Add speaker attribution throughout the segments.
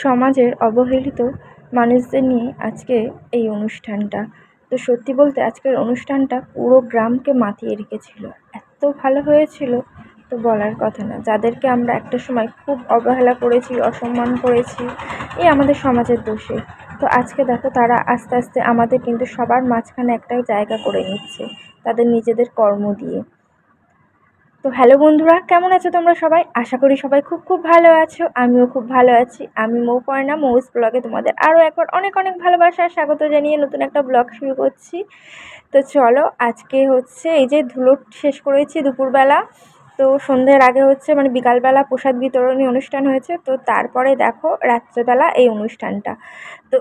Speaker 1: সমাজের অবহেলিত মানুষদের নিয়ে আজকে এই অনুষ্ঠানটা। তো সত্যি বলতে আজকের অনুষ্ঠানটা পুরো গ্রামকে মাতিয়ে রেখেছিল, এত ভালো হয়েছিল তো বলার কথা না। যাদেরকে আমরা একটা সময় খুব অবহেলা করেছি, অসম্মান করেছি, এই আমাদের সমাজের দোষে, তো আজকে দেখো তারা আস্তে আস্তে আমাদের কিন্তু সবার মাঝখানে একটা জায়গা করে নিচ্ছে তাদের নিজেদের কর্ম দিয়ে। তো হ্যালো বন্ধুরা, কেমন আছো তোমরা সবাই? আশা করি সবাই খুব খুব ভালো আছো, আমিও খুব ভালো আছি। আমি মৌপর্ণা, মৌস ব্লগে তোমাদের আরও একবার অনেক অনেক ভালোবাসা স্বাগত জানিয়ে নতুন একটা ব্লগ শুরু করছি। তো চলো, আজকে হচ্ছে এই যে ধুলো শেষ করেছি দুপুরবেলা, তো সন্ধ্যের আগে হচ্ছে মানে বিকালবেলা প্রসাদ বিতরণী অনুষ্ঠান হয়েছে, তো তারপরে দেখো রাত্রেবেলা এই অনুষ্ঠানটা। তো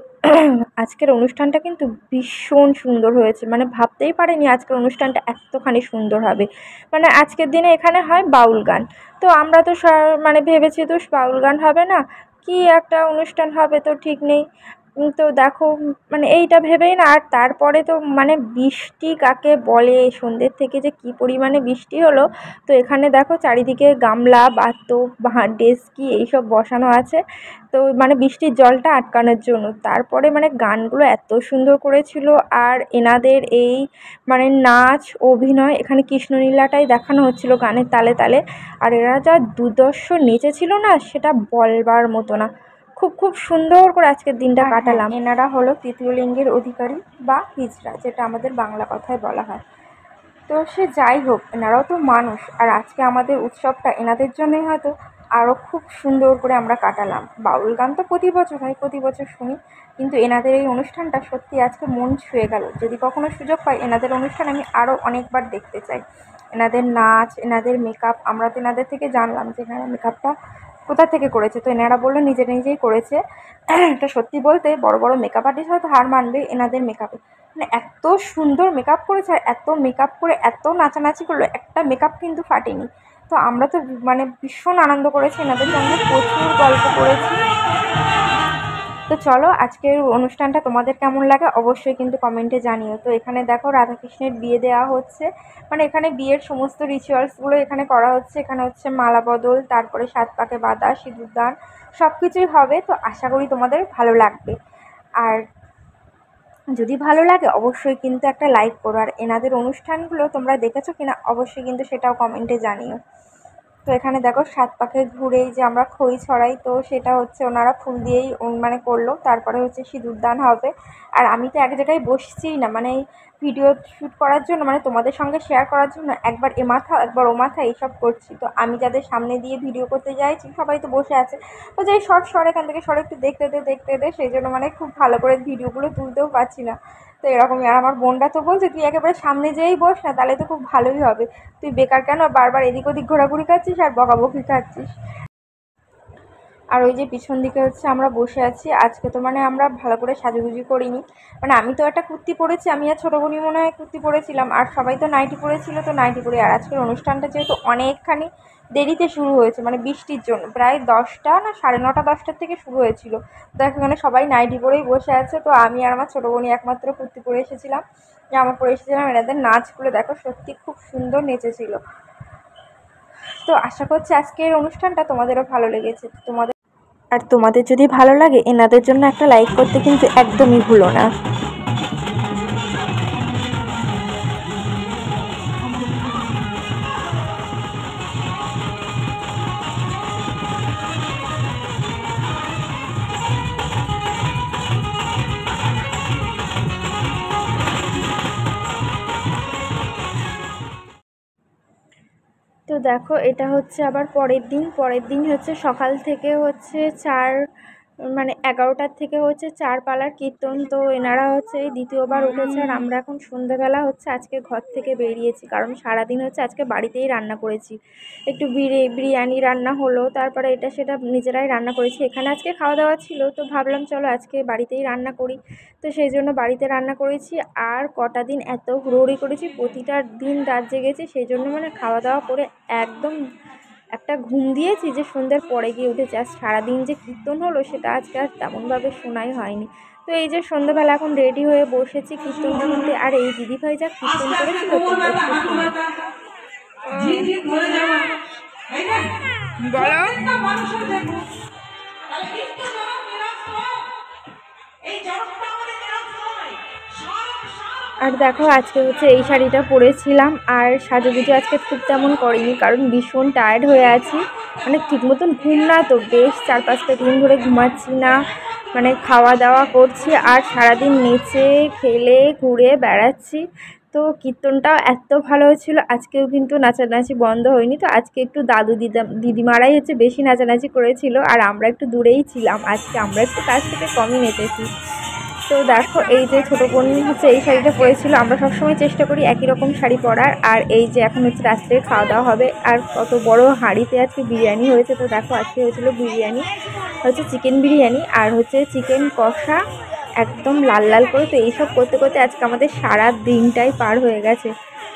Speaker 1: আজকের অনুষ্ঠানটা কিন্তু ভীষণ সুন্দর হয়েছে, মানে ভাবতেই পারিনি আজকের অনুষ্ঠানটা এতখানি সুন্দর হবে। মানে আজকের দিনে এখানে হয় বাউল গান, তো আমরা তো মানে ভেবেছি তো বাউল গান হবে না, কি একটা অনুষ্ঠান হবে তো ঠিক নেই। তো দেখো মানে এইটা ভেবেই না, আর তারপরে তো মানে বৃষ্টি কাকে বলে, সন্ধ্যের থেকে যে কি পরিমাণে বৃষ্টি হলো। তো এখানে দেখো চারিদিকে গামলা, বাতো, ডেস্কি এইসব বসানো আছে, তো মানে বৃষ্টির জলটা আটকানোর জন্য। তারপরে মানে গানগুলো এত সুন্দর করেছিল, আর এনাদের এই মানে নাচ অভিনয়, এখানে কৃষ্ণলীলাটাই দেখানো হচ্ছিল গানের তালে তালে, আর এরা যা দুর্দর্শ নেচেছিল না, সেটা বলবার মতো না। খুব খুব সুন্দর করে আজকের দিনটা কাটালাম। এনারা হলো তৃতীয় লিঙ্গের অধিকারী বা হিজড়া, যেটা আমাদের বাংলা কথায় বলা হয়। তো সে যাই হোক, এনারাও তো মানুষ, আর আজকে আমাদের উৎসবটা এনাদের জন্যই হয়তো আরও খুব সুন্দর করে আমরা কাটালাম। বাউল গান তো প্রতি বছর হয়, প্রতি বছর শুনি, কিন্তু এনাদের এই অনুষ্ঠানটা সত্যি আজকে মন ছুঁয়ে গেল। যদি কখনো সুযোগ পাই এনাদের অনুষ্ঠান আমি আরও অনেকবার দেখতে চাই। এনাদের নাচ, এনাদের মেকআপ, আমরা তো এনাদের থেকে জানলাম যে এনারা মেকআপটা কোথা থেকে করেছে, তো এনারা বললো নিজেই করেছে। তো সত্যি বলতে বড় বড় মেকআপ আর্টিস্ট হয়তো হার মানবে এনাদের মেকআপে, মানে এত সুন্দর মেকআপ করেছে, আর এত মেকআপ করে এত নাচানাচি করলো, একটা মেকআপ কিন্তু ফাটেনি। তো আমরা তো মানে ভীষণ আনন্দ করেছি, এনাদের সঙ্গে প্রচুর গল্প করেছি। তো চলো, আজকের অনুষ্ঠানটা তোমাদের কেমন লাগে অবশ্যই কিন্তু কমেন্টে জানিও। তো এখানে দেখো রাধাকৃষ্ণের বিয়ে দেওয়া হচ্ছে, মানে এখানে বিয়ের সমস্ত রিচুয়ালসগুলো এখানে করা হচ্ছে। এখানে হচ্ছে মালা বদল, তারপরে 7 পাকে বাঁধা, সিঁদুরদান, সব কিছুই হবে। তো আশা করি তোমাদের ভালো লাগবে, আর যদি ভালো লাগে অবশ্যই কিন্তু একটা লাইক করো। আর এনাদের অনুষ্ঠানগুলো তোমরা দেখেছো কিনা অবশ্যই কিন্তু সেটাও কমেন্টে জানিও। তো এখানে দেখো 7 পাকে ঘুরেই যে আমরা খই ছড়াই, তো সেটা হচ্ছে ওনারা ফুল দিয়েই মানে করলো। তারপরে হচ্ছে সিঁদুরদান হবে, আর আমি তো এক জায়গায় বসছিই না, মানে ভিডিও শ্যুট করার জন্য, মানে তোমাদের সঙ্গে শেয়ার করার জন্য একবার এ মাথা একবার ও মাথা এইসব করছি। তো আমি যাদের সামনে দিয়ে ভিডিও করতে যাইছি সবাই তো বসে আছে, তো যাই সর এখান থেকে সর, একটু দেখতে দে, সেই জন্য মানে খুব ভালো করে ভিডিওগুলো তুলতেও পারছি না। তো এরকমই। আর আমার বোনটা তো বলছে তুই একেবারে সামনে যেয়েই বস না, তাহলে তো খুব ভালোই হবে, তুই বেকার কেন বারবার এদিক ওদিক ঘোরাঘুরি খাচ্ছিস আর বকাবকি খাচ্ছিস। আর ওই যে পিছন দিকে হচ্ছে আমরা বসে আছি, আজকে তো মানে আমরা ভালো করে সাজুগুজি করিনি, মানে আমি তো একটা কুর্তি পরেছি, আমি আর ছোটো বোনই মনে হয় কুর্তি পরেছিলাম, আর সবাই তো নাইটি পরেছিল, তো নাইটি পরে। আর আজকের অনুষ্ঠানটা যেহেতু অনেকখানি দেরিতে শুরু হয়েছে, মানে বৃষ্টির জন্য প্রায় 10টা না 9:30 10টার থেকে শুরু হয়েছিল। দেখ এখানে সবাই নাইটি পরেই বসে আছে, তো আমি আর আমার ছোটো বোনই একমাত্র কুর্তি পরে এসেছিলাম, জামা পরে এসেছিলাম। এনাদের নাচগুলো দেখো সত্যি খুব সুন্দর নেচেছিল। তো আশা করছি আজকের অনুষ্ঠানটা তোমাদেরও ভালো লেগেছে। তোমাদের যদি ভালো লাগে এনাদের জন্য একটা লাইক করতে কিন্তু একদমই ভুলো না। তো দেখো এটা হচ্ছে আবার পরের দিন হচ্ছে সকাল থেকে হচ্ছে মানে 11টার থেকে হচ্ছে 4 পালার কীর্তন। তো এনারা হচ্ছে এই দ্বিতীয়বার উঠেছে, আর আমরা এখন সন্ধ্যেবেলা হচ্ছে আজকে ঘর থেকে বেরিয়েছি, কারণ সারাদিন হচ্ছে আজকে বাড়িতেই রান্না করেছি। একটু বিরিয়ানি রান্না হলো, তারপরে এটা সেটা নিজেরাই রান্না করেছি। এখানে আজকে খাওয়া দাওয়া ছিল, তো ভাবলাম চলো আজকে বাড়িতেই রান্না করি, তো সেই জন্য বাড়িতে রান্না করেছি। আর কটা দিন এত হুড়োহুড়ি করেছি, প্রতিটা দিন রাত জেগেছি, সেই জন্য মানে খাওয়া দাওয়া করে একদম একটা ঘুম দিয়েছি যে সন্ধ্যের পরে গিয়ে উঠেছি। আর সারাদিন যে কীর্তন হলো সেটা আজকে আর তেমনভাবে শোনাই হয়নি। তো এই যে সন্ধ্যাবেলা এখন রেডি হয়ে বসেছি কীর্তন শুনতে, আর এই দিদিভাই যা কীর্তন করেছিল তো একটু শুনি। বলো। আর দেখো আজকে হচ্ছে এই শাড়িটা পরেছিলাম, আর সাজুগুজু আজকে খুব তেমন করিনি কারণ ভীষণ টায়ার্ড হয়ে আছি। মানে ঠিক মতন ঘুম না তো, বেশ 4-5টা দিন ধরে ঘুমাচ্ছি না, মানে খাওয়া দাওয়া করছি আর সারাদিন নেচে খেলে ঘুরে বেড়াচ্ছি। তো কীর্তনটাও এত ভালো হয়েছিল, আজকেও কিন্তু নাচানাচি বন্ধ হয়নি। তো আজকে একটু দাদু দিদিমারাই হচ্ছে বেশি নাচানাচি করেছিল, আর আমরা একটু দূরেই ছিলাম, আজকে আমরা একটু কাছ থেকে কমই নেচেছি। তো দেখো এই যে ছোটো বোন হচ্ছে এই শাড়িটা পরেছিল, আমরা সবসময় চেষ্টা করি একই রকম শাড়ি পরার। আর এই যে এখন হচ্ছে রাত্রে খাওয়া দাওয়া হবে, আর কত বড় হাঁড়িতে আজকে বিরিয়ানি হয়েছে। তো দেখো আজকে হয়েছিল বিরিয়ানি, হচ্ছে চিকেন বিরিয়ানি আর হচ্ছে চিকেন কষা একদম লাল লাল করে। তো এইসব করতে করতে আজকে আমাদের সারা দিনটাই পার হয়ে গেছে।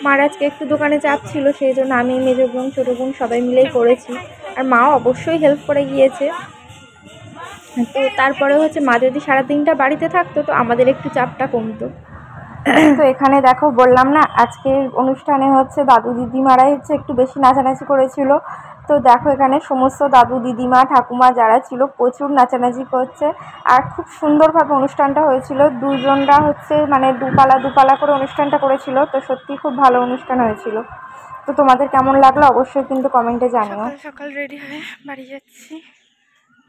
Speaker 1: মার আজকে একটু দোকানে চাপ ছিল, সেই জন্য আমি মেজো বোন ছোটো বোন সবাই মিলেই করেছি, আর মাও অবশ্যই হেল্প করে গিয়েছে। তো তারপরে হচ্ছে মা যদি সারা দিনটা বাড়িতে থাকতো তো আমাদের একটু চাপটা কমতো। তো এখানে দেখো বললাম না আজকের অনুষ্ঠানে হচ্ছে দাদু দিদিমারাই হচ্ছে একটু বেশি নাচানাচি করেছিল। তো দেখো এখানে সমস্ত দাদু দিদিমা ঠাকুমা যারা ছিল প্রচুর নাচানাচি করছে, আর খুব সুন্দরভাবে অনুষ্ঠানটা হয়েছিল। দুজনরা হচ্ছে মানে দুপালা করে অনুষ্ঠানটা করেছিল, তো সত্যি খুব ভালো অনুষ্ঠান হয়েছিল। তো তোমাদের কেমন লাগলো অবশ্যই কিন্তু কমেন্টে জানিও। সকাল সকাল রেডি হয়ে বাড়ি যাচ্ছি।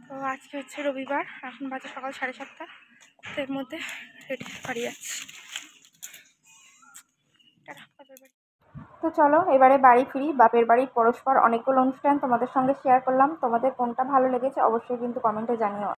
Speaker 1: তো আজকে হচ্ছে রবিবার, এখন বাজে সকাল 7:30, এর মধ্যে রেডি বাড়ি যাচ্ছি। তো চলো এবারে বাড়ি ফিরি। বাপের বাড়ির পরস্পর অনেকগুলো অনুষ্ঠান তোমাদের সঙ্গে শেয়ার করলাম, তোমাদের কোনটা ভালো লেগেছে অবশ্যই কিন্তু কমেন্টে জানিও।